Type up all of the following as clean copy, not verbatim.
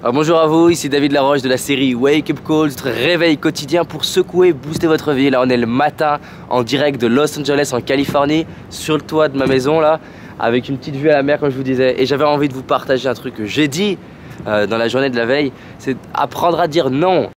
Alors bonjour à vous, ici David Laroche de la série Wake Up Call, votre réveil quotidien pour secouer, booster votre vie. Là on est le matin en direct de Los Angeles en Californie, sur le toit de ma maison là, avec une petite vue à la mer comme je vous disais. Et j'avais envie de vous partager un truc que j'ai dit dans la journée de la veille, c'est apprendre à dire non.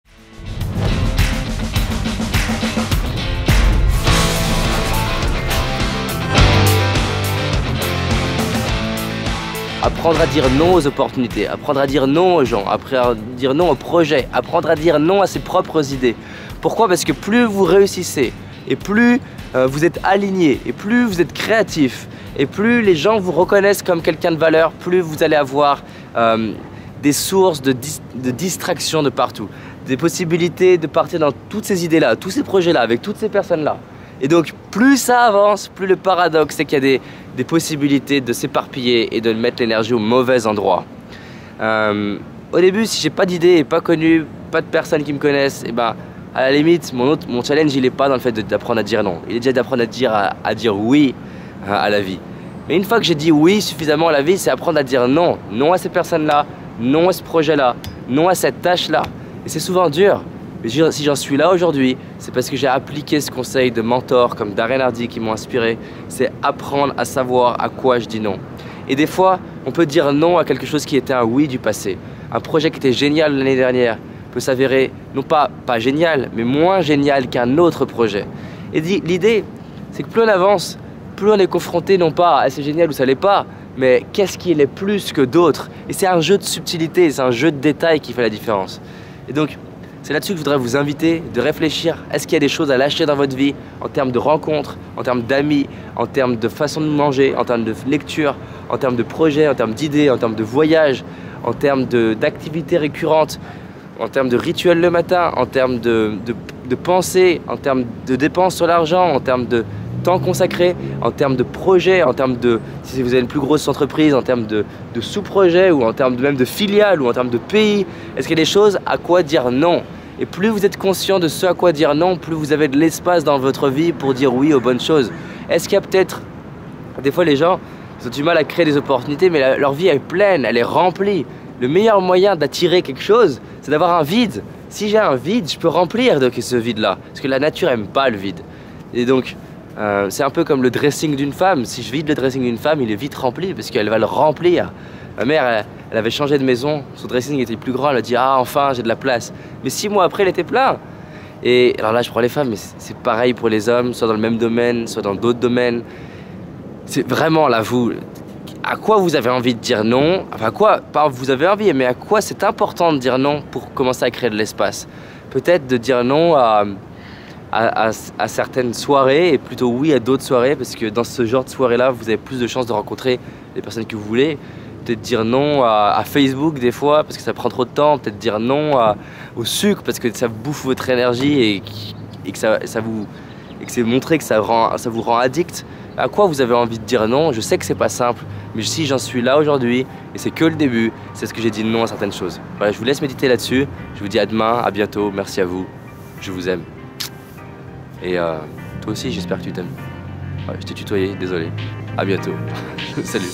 Apprendre à dire non aux opportunités, apprendre à dire non aux gens, apprendre à dire non aux projets, apprendre à dire non à ses propres idées. Pourquoi? Parce que plus vous réussissez et plus vous êtes aligné et plus vous êtes créatif et plus les gens vous reconnaissent comme quelqu'un de valeur, plus vous allez avoir des sources de distraction de partout, des possibilités de partir dans toutes ces idées-là, tous ces projets-là, avec toutes ces personnes-là. Et donc plus ça avance, plus le paradoxe c'est qu'il y a des possibilités de s'éparpiller et de mettre l'énergie au mauvais endroit. Au début, si j'ai pas d'idées et pas connu, pas de personnes qui me connaissent, et ben à la limite mon challenge il est pas dans le fait d'apprendre à dire non, il est déjà d'apprendre à dire oui à la vie. Mais une fois que j'ai dit oui suffisamment à la vie, c'est apprendre à dire non, non à ces personnes-là, non à ce projet-là, non à cette tâche-là. Et c'est souvent dur. Mais si j'en suis là aujourd'hui, c'est parce que j'ai appliqué ce conseil de mentors comme Darren Hardy qui m'ont inspiré. C'est apprendre à savoir à quoi je dis non. Et des fois, on peut dire non à quelque chose qui était un oui du passé. Un projet qui était génial l'année dernière peut s'avérer non pas génial, mais moins génial qu'un autre projet. Et l'idée, c'est que plus on avance, plus on est confronté non pas à c'est génial ou ça l'est pas, mais qu'est-ce qui l'est plus que d'autres. Et c'est un jeu de subtilité, c'est un jeu de détails qui fait la différence. Et donc, c'est là-dessus que je voudrais vous inviter de réfléchir. Est-ce qu'il y a des choses à lâcher dans votre vie en termes de rencontres, en termes d'amis, en termes de façon de manger, en termes de lecture, en termes de projets, en termes d'idées, en termes de voyages, en termes d'activités récurrentes, en termes de rituels le matin, en termes de pensée, en termes de dépenses sur l'argent, en termes de temps consacré, en termes de projets, en termes de, si vous avez une plus grosse entreprise, en termes de sous-projets ou en termes même de filiales ou en termes de pays. Est-ce qu'il y a des choses à quoi dire non? Et plus vous êtes conscient de ce à quoi dire non, plus vous avez de l'espace dans votre vie pour dire oui aux bonnes choses. Est-ce qu'il y a peut-être, des fois les gens, ils ont du mal à créer des opportunités, mais leur vie est pleine, elle est remplie. Le meilleur moyen d'attirer quelque chose, c'est d'avoir un vide. Si j'ai un vide, je peux remplir ce vide-là, parce que la nature n'aime pas le vide. Et donc, c'est un peu comme le dressing d'une femme. Si je vide le dressing d'une femme, il est vite rempli, parce qu'elle va le remplir. Ma mère, elle avait changé de maison, son dressing était plus grand, elle a dit « Ah, enfin, j'ai de la place ». Mais 6 mois après, il était plein. Et alors là, je prends les femmes, mais c'est pareil pour les hommes, soit dans le même domaine, soit dans d'autres domaines. C'est vraiment là, vous, à quoi vous avez envie de dire non? Enfin, à quoi, pas vous avez envie, mais à quoi c'est important de dire non pour commencer à créer de l'espace? Peut-être de dire non à certaines soirées et plutôt oui à d'autres soirées, parce que dans ce genre de soirée-là, vous avez plus de chances de rencontrer les personnes que vous voulez. Peut-être dire non à Facebook des fois parce que ça prend trop de temps, peut-être dire non au sucre parce que ça bouffe votre énergie et que c'est montré que ça vous rend addict. À quoi vous avez envie de dire non? Je sais que c'est pas simple, mais si j'en suis là aujourd'hui et c'est que le début, c'est ce que j'ai dit non à certaines choses. Voilà, je vous laisse méditer là-dessus, je vous dis à demain, à bientôt, merci à vous, je vous aime. Et toi aussi j'espère que tu t'aimes. Ouais, je t'ai tutoyé, désolé. À bientôt. Salut.